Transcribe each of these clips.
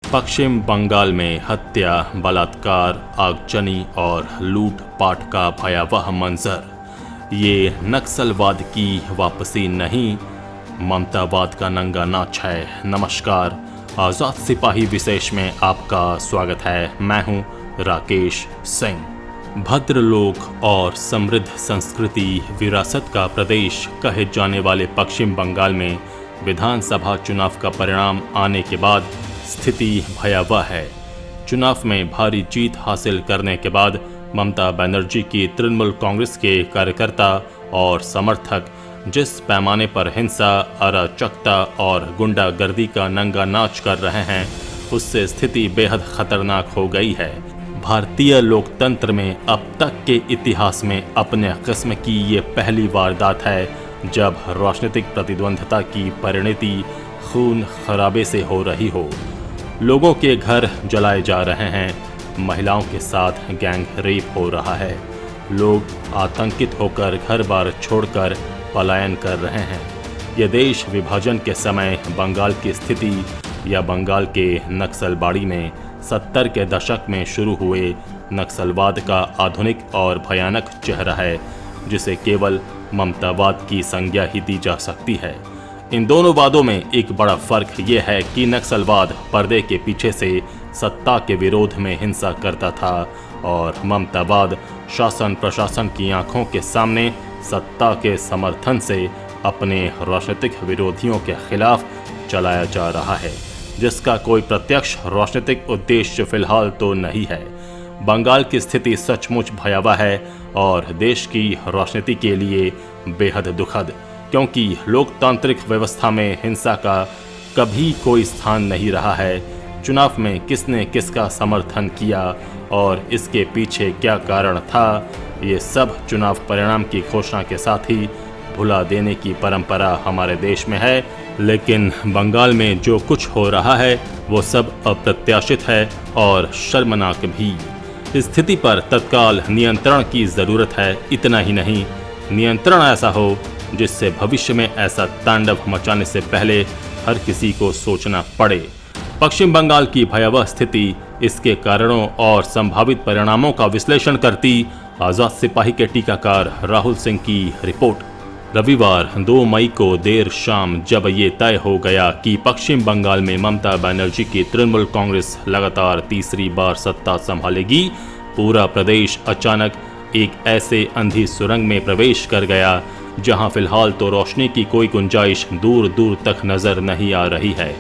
पश्चिम बंगाल में हत्या, बलात्कार, आगजनी और लूटपाट का भयावह मंजर। ये नक्सलवाद की वापसी नहीं, ममतावाद का नंगा नाच है। नमस्कार, आज़ाद सिपाही विशेष में आपका स्वागत है। मैं हूं राकेश सिंह। भद्रलोक और समृद्ध संस्कृति विरासत का प्रदेश कहे जाने वाले पश्चिम बंगाल में विधानसभा चुनाव का परिणाम आने के बाद स्थिति भयावह है। चुनाव में भारी जीत हासिल करने के बाद ममता बनर्जी की तृणमूल कांग्रेस के कार्यकर्ता और समर्थक जिस पैमाने पर हिंसा, अराजकता और गुंडागर्दी का नंगा नाच कर रहे हैं, उससे स्थिति बेहद खतरनाक हो गई है। भारतीय लोकतंत्र में अब तक के इतिहास में अपने किस्म की ये पहली वारदात है जब राजनीतिक प्रतिद्वंद्विता की परिणति खून खराबे से हो रही हो। लोगों के घर जलाए जा रहे हैं, महिलाओं के साथ गैंग रेप हो रहा है, लोग आतंकित होकर घर बार छोड़कर पलायन कर रहे हैं। ये देश विभाजन के समय बंगाल की स्थिति या बंगाल के नक्सलबाड़ी में 70 के दशक में शुरू हुए नक्सलवाद का आधुनिक और भयानक चेहरा है, जिसे केवल ममतावाद की संज्ञा ही दी जा सकती है। इन दोनों वादों में एक बड़ा फर्क ये है कि नक्सलवाद पर्दे के पीछे से सत्ता के विरोध में हिंसा करता था और ममतावाद शासन प्रशासन की आंखों के सामने सत्ता के समर्थन से अपने राजनीतिक विरोधियों के खिलाफ चलाया जा रहा है, जिसका कोई प्रत्यक्ष राजनीतिक उद्देश्य फिलहाल तो नहीं है। बंगाल की स्थिति सचमुच भयावह है और देश की राजनीति के लिए बेहद दुखद, क्योंकि लोकतांत्रिक व्यवस्था में हिंसा का कभी कोई स्थान नहीं रहा है। चुनाव में किसने किसका समर्थन किया और इसके पीछे क्या कारण था, ये सब चुनाव परिणाम की घोषणा के साथ ही भुला देने की परंपरा हमारे देश में है। लेकिन बंगाल में जो कुछ हो रहा है वो सब अप्रत्याशित है और शर्मनाक भी। स्थिति पर तत्काल नियंत्रण की ज़रूरत है। इतना ही नहीं, नियंत्रण ऐसा हो जिससे भविष्य में ऐसा तांडव मचाने से पहले हर किसी को सोचना पड़े। पश्चिम बंगाल की भयावह स्थिति, इसके कारणों और संभावित परिणामों का विश्लेषण करती आज़ाद सिपाही के टीकाकार राहुल सिंह की रिपोर्ट। रविवार 2 मई को देर शाम जब ये तय हो गया कि पश्चिम बंगाल में ममता बनर्जी की तृणमूल कांग्रेस लगातार तीसरी बार सत्ता संभालेगी, पूरा प्रदेश अचानक एक ऐसे अंधी सुरंग में प्रवेश कर गया जहां फिलहाल तो रोशनी की कोई गुंजाइश दूर दूर तक नजर नहीं आ रही है।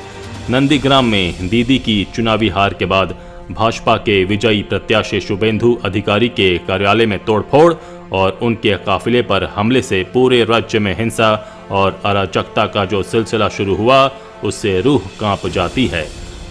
नंदीग्राम में दीदी की चुनावी हार के बाद भाजपा के विजयी प्रत्याशी शुभेंदु अधिकारी के कार्यालय में तोड़फोड़ और उनके काफिले पर हमले से पूरे राज्य में हिंसा और अराजकता का जो सिलसिला शुरू हुआ, उससे रूह कांप जाती है।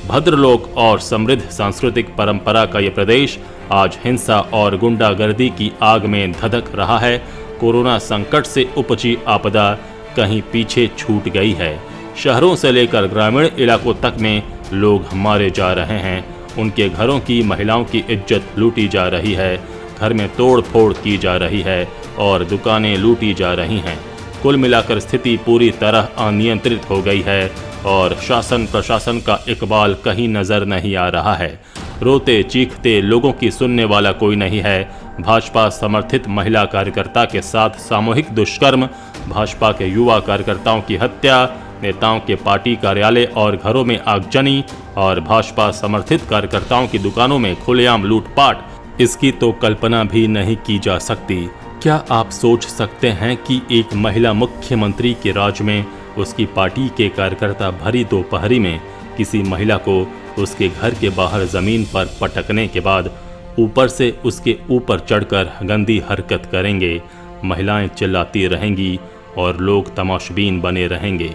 भद्रलोक और समृद्ध सांस्कृतिक परंपरा का ये प्रदेश आज हिंसा और गुंडागर्दी की आग में धधक रहा है। कोरोना संकट से उपजी आपदा कहीं पीछे छूट गई है। शहरों से लेकर ग्रामीण इलाकों तक में लोग मारे जा रहे हैं, उनके घरों की महिलाओं की इज्जत लूटी जा रही है, घर में तोड़ फोड़ की जा रही है और दुकानें लूटी जा रही हैं। कुल मिलाकर स्थिति पूरी तरह अनियंत्रित हो गई है और शासन प्रशासन का इकबाल कहीं नजर नहीं आ रहा है। रोते चीखते लोगों की सुनने वाला कोई नहीं है। भाजपा समर्थित महिला कार्यकर्ता के साथ सामूहिक दुष्कर्म, भाजपा के युवा कार्यकर्ताओं की हत्या, नेताओं के पार्टी कार्यालय और घरों में आगजनी और भाजपा समर्थित कार्यकर्ताओं की दुकानों में खुलेआम लूटपाट, इसकी तो कल्पना भी नहीं की जा सकती। क्या आप सोच सकते हैं कि एक महिला मुख्यमंत्री के राज में उसकी पार्टी के कार्यकर्ता भरी दोपहरी में किसी महिला को उसके घर के बाहर जमीन पर पटकने के बाद ऊपर से उसके ऊपर चढ़कर गंदी हरकत करेंगे, महिलाएं चिल्लाती रहेंगी और लोग तमाशबीन बने रहेंगे?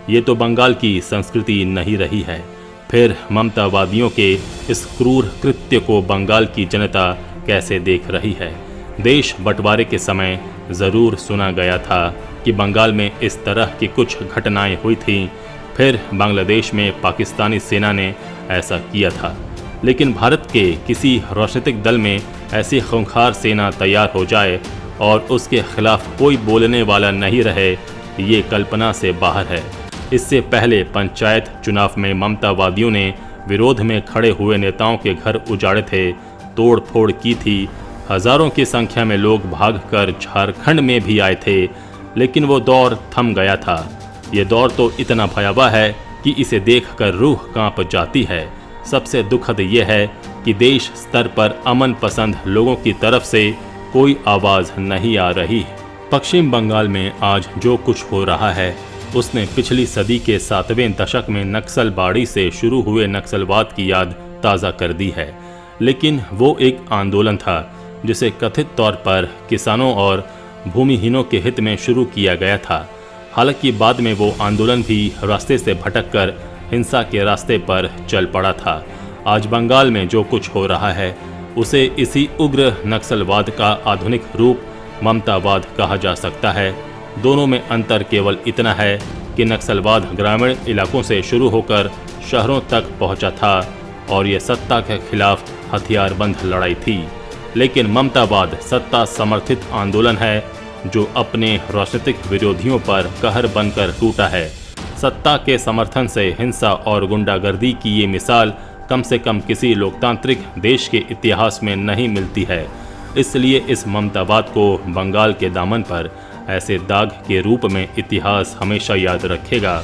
ये तो बंगाल की संस्कृति नहीं रही है। फिर ममतावादियों के इस क्रूर कृत्य को बंगाल की जनता कैसे देख रही है? देश बंटवारे के समय ज़रूर सुना गया था कि बंगाल में इस तरह की कुछ घटनाएं हुई थीं, फिर बांग्लादेश में पाकिस्तानी सेना ने ऐसा किया था। लेकिन भारत के किसी राजनीतिक दल में ऐसी खूंखार सेना तैयार हो जाए और उसके खिलाफ कोई बोलने वाला नहीं रहे, ये कल्पना से बाहर है। इससे पहले पंचायत चुनाव में ममतावादियों ने विरोध में खड़े हुए नेताओं के घर उजाड़े थे, तोड़ फोड़ की थी। हजारों की संख्या में लोग भागकर झारखंड में भी आए थे, लेकिन वो दौर थम गया था। ये दौर तो इतना भयावह है कि इसे देखकर रूह कांप जाती है। सबसे दुखद ये है कि देश स्तर पर अमन पसंद लोगों की तरफ से कोई आवाज नहीं आ रही। पश्चिम बंगाल में आज जो कुछ हो रहा है उसने पिछली सदी के 7वें दशक में नक्सलबाड़ी से शुरू हुए नक्सलवाद की याद ताज़ा कर दी है। लेकिन वो एक आंदोलन था जिसे कथित तौर पर किसानों और भूमिहीनों के हित में शुरू किया गया था। हालांकि बाद में वो आंदोलन भी रास्ते से भटककर हिंसा के रास्ते पर चल पड़ा था। आज बंगाल में जो कुछ हो रहा है उसे इसी उग्र नक्सलवाद का आधुनिक रूप ममतावाद कहा जा सकता है। दोनों में अंतर केवल इतना है कि नक्सलवाद ग्रामीण इलाकों से शुरू होकर शहरों तक पहुंचा था और ये सत्ता के खिलाफ हथियारबंद लड़ाई थी, लेकिन ममतावाद सत्ता समर्थित आंदोलन है जो अपने राजनीतिक विरोधियों पर कहर बनकर टूटा है। सत्ता के समर्थन से हिंसा और गुंडागर्दी की ये मिसाल कम से कम किसी लोकतांत्रिक देश के इतिहास में नहीं मिलती है। इसलिए इस ममतावाद को बंगाल के दामन पर ऐसे दाग के रूप में इतिहास हमेशा याद रखेगा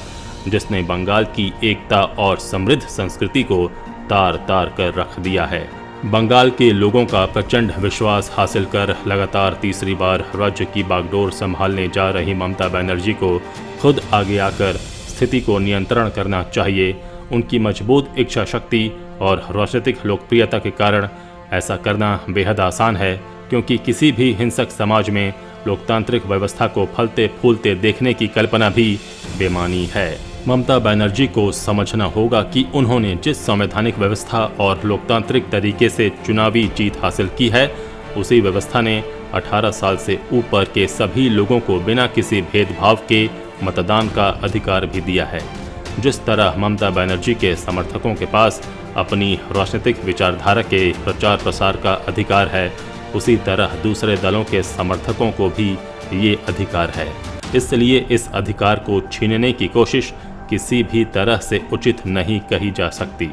जिसने बंगाल की एकता और समृद्ध संस्कृति को तार तार कर रख दिया है। बंगाल के लोगों का प्रचंड विश्वास हासिल कर लगातार तीसरी बार राज्य की बागडोर संभालने जा रही ममता बनर्जी को खुद आगे आकर स्थिति को नियंत्रण करना चाहिए। उनकी मजबूत इच्छा शक्ति और राजनीतिक लोकप्रियता के कारण ऐसा करना बेहद आसान है, क्योंकि किसी भी हिंसक समाज में लोकतांत्रिक व्यवस्था को फलते फूलते देखने की कल्पना भी बेमानी है। ममता बनर्जी को समझना होगा कि उन्होंने जिस संवैधानिक व्यवस्था और लोकतांत्रिक तरीके से चुनावी जीत हासिल की है, उसी व्यवस्था ने 18 साल से ऊपर के सभी लोगों को बिना किसी भेदभाव के मतदान का अधिकार भी दिया है। जिस तरह ममता बनर्जी के समर्थकों के पास अपनी राजनीतिक विचारधारा के प्रचार प्रसार का अधिकार है, उसी तरह दूसरे दलों के समर्थकों को भी ये अधिकार है। इसलिए इस अधिकार को छीनने की कोशिश किसी भी तरह से उचित नहीं कही जा सकती।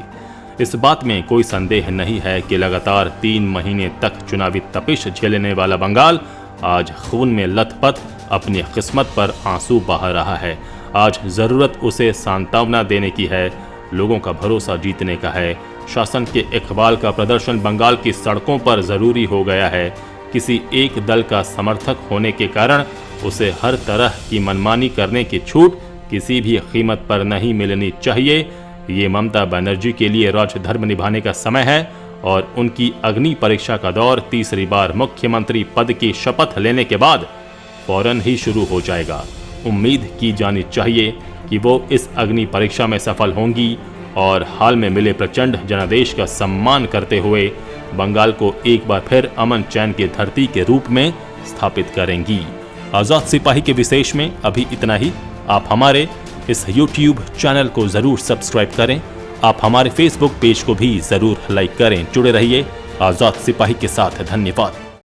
इस बात में कोई संदेह नहीं है कि लगातार 3 महीने तक चुनावी तपिश झेलने वाला बंगाल आज खून में लथपथ अपनी किस्मत पर आंसू बहा रहा है। आज ज़रूरत उसे सांत्वना देने की है, लोगों का भरोसा जीतने का है। शासन के इकबाल का प्रदर्शन बंगाल की सड़कों पर ज़रूरी हो गया है। किसी एक दल का समर्थक होने के कारण उसे हर तरह की मनमानी करने की छूट किसी भी कीमत पर नहीं मिलनी चाहिए। ये ममता बनर्जी के लिए राजधर्म निभाने का समय है और उनकी अग्नि परीक्षा का दौर तीसरी बार मुख्यमंत्री पद की शपथ लेने के बाद फौरन ही शुरू हो जाएगा। उम्मीद की जानी चाहिए कि वो इस अग्नि परीक्षा में सफल होंगी और हाल में मिले प्रचंड जनादेश का सम्मान करते हुए बंगाल को एक बार फिर अमन चैन की धरती के रूप में स्थापित करेंगी। आज़ाद सिपाही के विशेष में अभी इतना ही। आप हमारे इस YouTube चैनल को ज़रूर सब्सक्राइब करें। आप हमारे Facebook पेज को भी ज़रूर लाइक करें। जुड़े रहिए आज़ाद सिपाही के साथ। धन्यवाद।